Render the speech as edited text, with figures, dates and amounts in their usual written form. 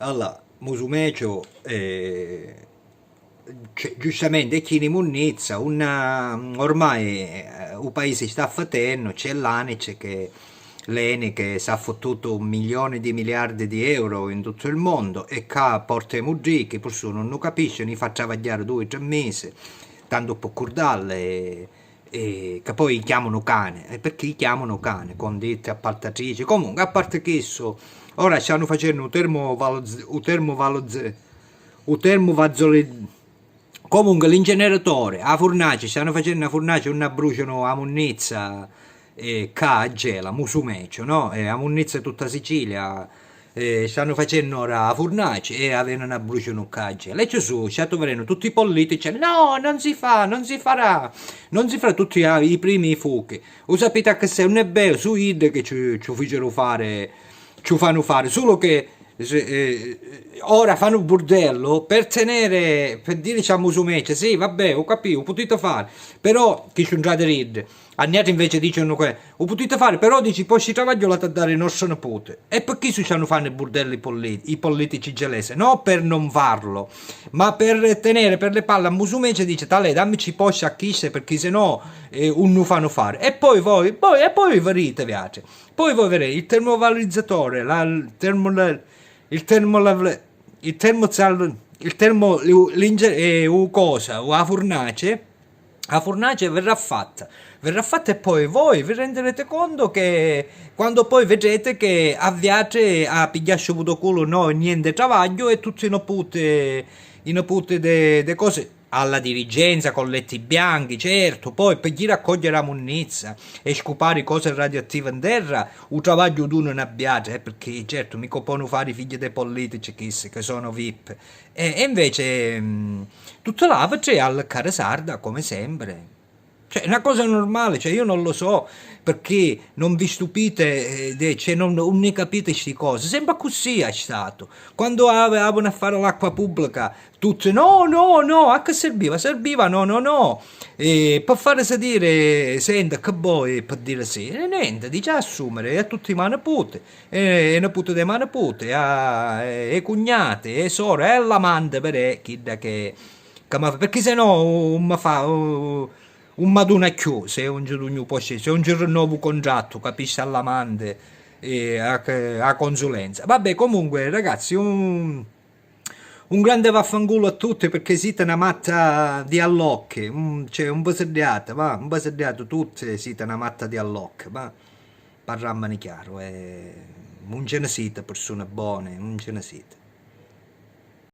Allora, Musumeccio, giustamente chi ne munnizza, ormai il paese sta fatendo, c'è l'ENI che si ha fottuto 1 milione di miliardi di euro in tutto il mondo e qua porta i muggichi, pur su non lo capisce, ne fa travagliare 2 o 3 mesi, tanto può curdalle che poi chiamano cane, e perché li chiamano cane, con ditte appaltatrici, comunque a parte questo, ora stanno facendo un termovazzole. Comunque l'inceneritore, a fornace, stanno facendo una fornace, una bruciano a Munnizza, qua a Gela, Musumeccio, no? A Munnizza tutta Sicilia, stanno facendo ora a fornace e avevano a bruciano qua a Gela. E ci sono, stato venendo tutti i politici, no, non si fa, non si farà, non si farà tutti i primi fuochi. Lo sapete che se non è bello, su id che ci fecero fare, ci fanno fare, solo che ora fanno un bordello per tenere, per dire a Musumeccia, sì vabbè ho capito, ho potuto fare, però chi c'è un già da ridere, Agnati invece dicono che ho potuto fare, però dici poi si travaglio a dare il nostro nipote, e perché si fanno fare i bordelli i politici gelesi, no per non farlo, ma per tenere per le palle a Musumeccia, dice tale dammici poscia a chisse perché se no non fanno fare, e poi voi vedete piace, poi voi vedete il termovalorizzatore, il termo, il termo, il termo, cosa, la fornace verrà fatta e poi voi vi renderete conto che quando poi vedrete che avviate a pigliare subito culo no niente travaglio e tutti i nopute de cose alla dirigenza con letti bianchi, certo, poi per chi raccogliere la munnizza e scopare cose radioattive in terra, il travaglio tu non abbiate, perché certo mica possono fare i figli dei politici che sono VIP. E invece tutto là c'è al care sarda come sempre. Cioè, è una cosa normale, cioè io non lo so perché non vi stupite, cioè non ne capite queste cose, sembra così è stato. Quando avevano a fare l'acqua pubblica, tutti no, no, no, a che serviva? Serviva, no, no, no. Per fare sedere, senta, che vuoi per dire sì? E niente, dice assumere a tutti i manipoti, e nipote dei manipoti, e cognate, e sore, e l'amante per chi da perché se no mi fa un maduna più se un giorno può se un giorno nuovo contratto capisci all'amante e a consulenza vabbè comunque ragazzi un grande vaffanculo a tutti perché siete una matta di allocche cioè un po' sediata va un po' sediato tutti siete una matta di allocche va parliamone chiaro non ce ne siete persone buone non ce ne siete